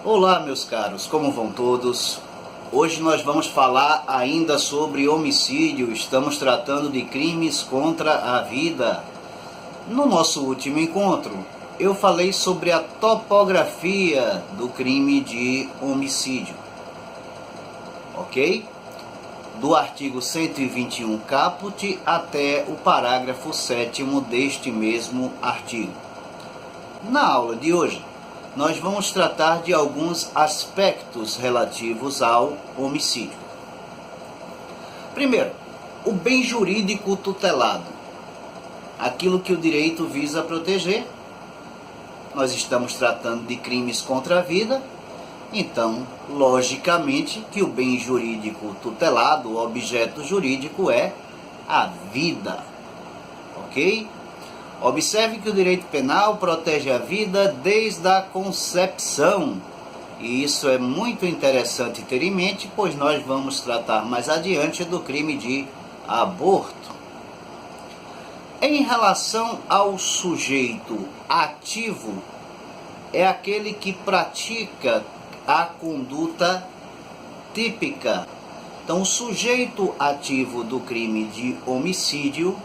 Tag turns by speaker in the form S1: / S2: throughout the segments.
S1: Olá, meus caros, como vão todos? Hoje nós vamos falar ainda sobre homicídio. Estamos tratando de crimes contra a vida. No nosso último encontro, eu falei sobre a topografia do crime de homicídio, ok? Do artigo 121 caput até o parágrafo 7º deste mesmo artigo. Na aula de hoje, nós vamos tratar de alguns aspectos relativos ao homicídio. Primeiro, o bem jurídico tutelado, aquilo que o direito visa proteger. Nós estamos tratando de crimes contra a vida, então, logicamente, que o bem jurídico tutelado, o objeto jurídico é a vida, ok? Observe que o direito penal protege a vida desde a concepção. E isso é muito interessante ter em mente, pois nós vamos tratar mais adiante do crime de aborto. Em relação ao sujeito ativo, é aquele que pratica a conduta típica. Então, o sujeito ativo do crime de homicídio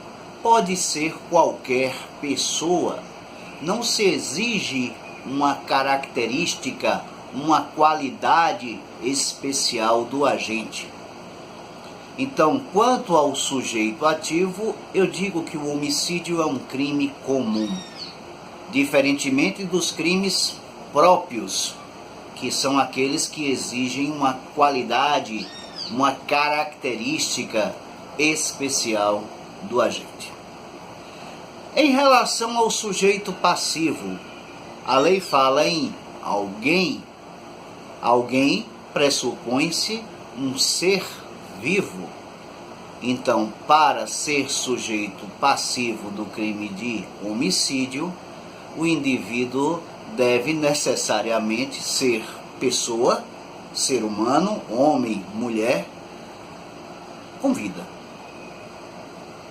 S1: pode ser qualquer pessoa. Não se exige uma característica, uma qualidade especial do agente. Então, quanto ao sujeito ativo, eu digo que o homicídio é um crime comum, diferentemente dos crimes próprios, que são aqueles que exigem uma qualidade, uma característica especial do agente. Em relação ao sujeito passivo, a lei fala em alguém. Alguém pressupõe-se um ser vivo. Então, para ser sujeito passivo do crime de homicídio, o indivíduo deve necessariamente ser pessoa, ser humano, homem, mulher, com vida.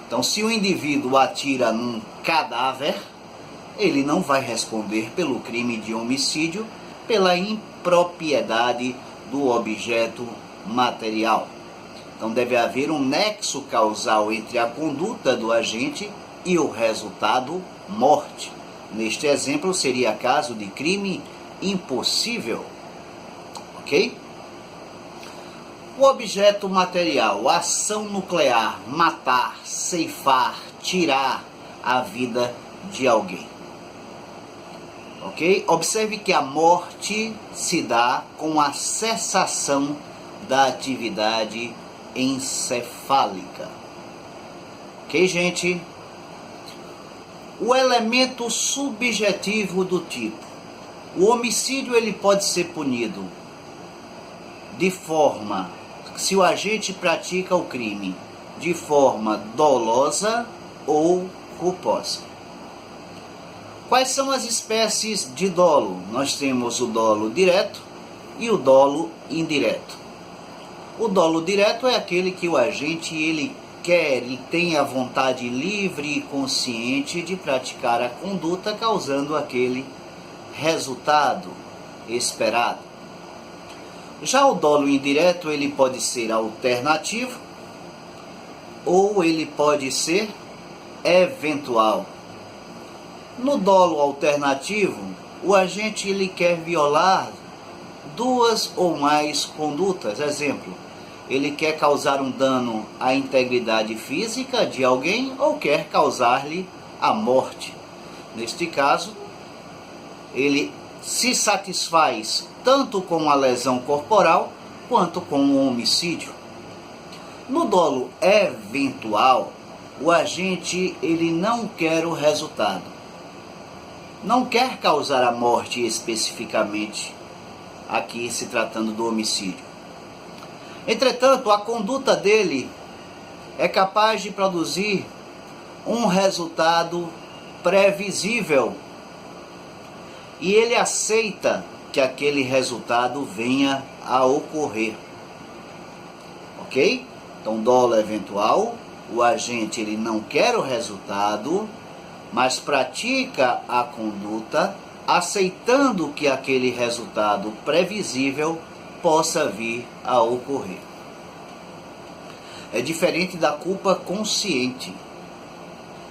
S1: Então, se o indivíduo atira num cadáver, ele não vai responder pelo crime de homicídio pela impropriedade do objeto material. Então, deve haver um nexo causal entre a conduta do agente e o resultado morte. Neste exemplo, seria caso de crime impossível, ok? O objeto material, a ação nuclear, matar, ceifar, tirar a vida de alguém. Ok? Observe que a morte se dá com a cessação da atividade encefálica. Ok, gente? O elemento subjetivo do tipo. O homicídio ele pode ser punido de forma, se o agente pratica o crime de forma dolosa ou culposa. Quais são as espécies de dolo? Nós temos o dolo direto e o dolo indireto. O dolo direto é aquele que o agente ele quer e tem a vontade livre e consciente de praticar a conduta, causando aquele resultado esperado. Já o dolo indireto, ele pode ser alternativo ou ele pode ser eventual. No dolo alternativo, o agente ele quer violar duas ou mais condutas. Exemplo, ele quer causar um dano à integridade física de alguém ou quer causar-lhe a morte. Neste caso, ele se satisfaz tanto com a lesão corporal quanto com o homicídio. No dolo eventual, o agente ele não quer o resultado. Não quer causar a morte especificamente, aqui se tratando do homicídio. Entretanto, a conduta dele é capaz de produzir um resultado previsível e ele aceita que aquele resultado venha a ocorrer. Ok? Então, dolo eventual, o agente ele não quer o resultado, mas pratica a conduta aceitando que aquele resultado previsível possa vir a ocorrer. É diferente da culpa consciente,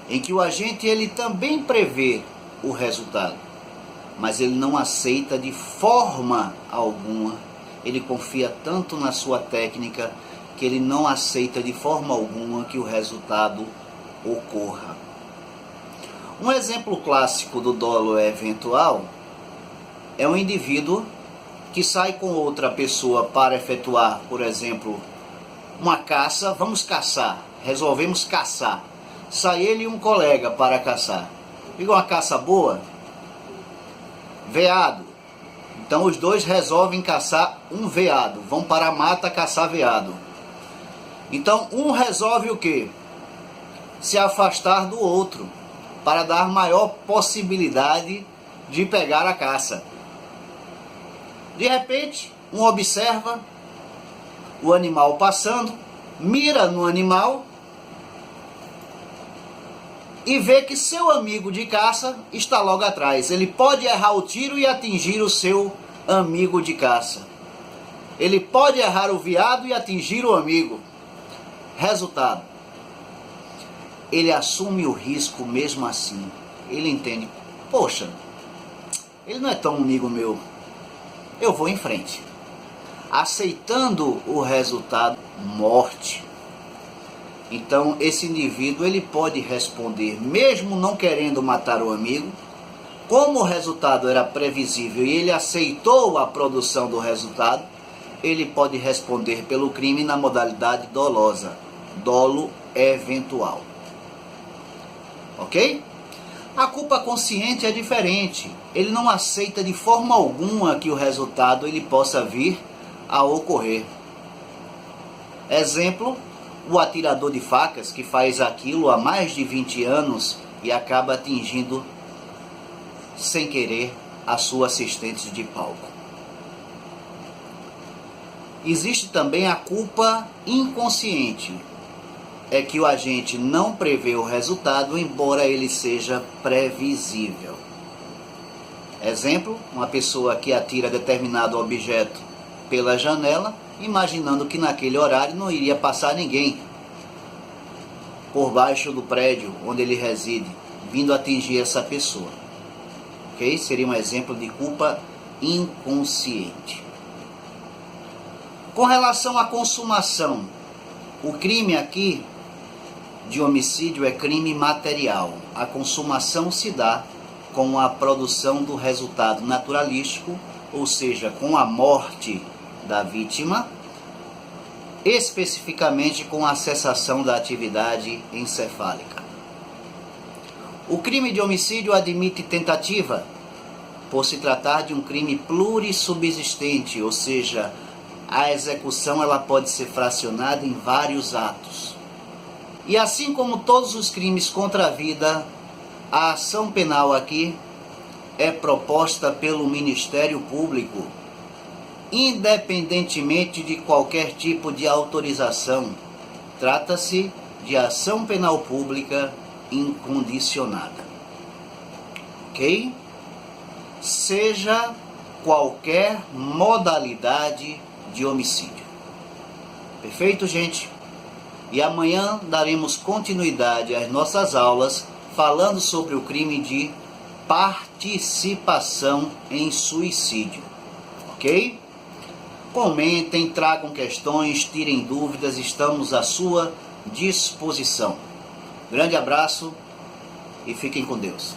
S1: em que o agente ele também prevê o resultado, mas ele não aceita de forma alguma. Ele confia tanto na sua técnica que ele não aceita de forma alguma que o resultado ocorra. Um exemplo clássico do dolo eventual é um indivíduo que sai com outra pessoa para efetuar, por exemplo, uma caça. Vamos caçar, resolvemos caçar. Sai ele e um colega para caçar. Diga, uma caça boa? Veado. Então os dois resolvem caçar um veado. Vão para a mata caçar veado. Então um resolve o quê? Se afastar do outro, para dar maior possibilidade de pegar a caça. De repente, um observa o animal passando, mira no animal e vê que seu amigo de caça está logo atrás. Ele pode errar o tiro e atingir o seu amigo de caça. Ele pode errar o veado e atingir o amigo. Resultado: ele assume o risco mesmo assim. Ele entende, poxa, ele não é tão amigo meu, eu vou em frente. Aceitando o resultado, morte. Então esse indivíduo ele pode responder, mesmo não querendo matar o amigo, como o resultado era previsível e ele aceitou a produção do resultado, ele pode responder pelo crime na modalidade dolosa, dolo eventual. Ok? A culpa consciente é diferente. Ele não aceita de forma alguma que o resultado ele possa vir a ocorrer. Exemplo, o atirador de facas que faz aquilo há mais de 20 anos e acaba atingindo sem querer a sua assistente de palco. Existe também a culpa inconsciente. É que o agente não prevê o resultado, embora ele seja previsível. Exemplo, uma pessoa que atira determinado objeto pela janela, imaginando que naquele horário não iria passar ninguém por baixo do prédio onde ele reside, vindo atingir essa pessoa. Ok? Seria um exemplo de culpa inconsciente. Com relação à consumação, o crime aqui de homicídio é crime material. A consumação se dá com a produção do resultado naturalístico, ou seja, com a morte da vítima, especificamente com a cessação da atividade encefálica. O crime de homicídio admite tentativa, por se tratar de um crime plurissubsistente, ou seja, a execução ela pode ser fracionada em vários atos. E assim como todos os crimes contra a vida, a ação penal aqui é proposta pelo Ministério Público, independentemente de qualquer tipo de autorização. Trata-se de ação penal pública incondicionada. Ok? Seja qualquer modalidade de homicídio. Perfeito, gente? E amanhã daremos continuidade às nossas aulas falando sobre o crime de participação em suicídio. Ok? Comentem, tragam questões, tirem dúvidas, estamos à sua disposição. Grande abraço e fiquem com Deus.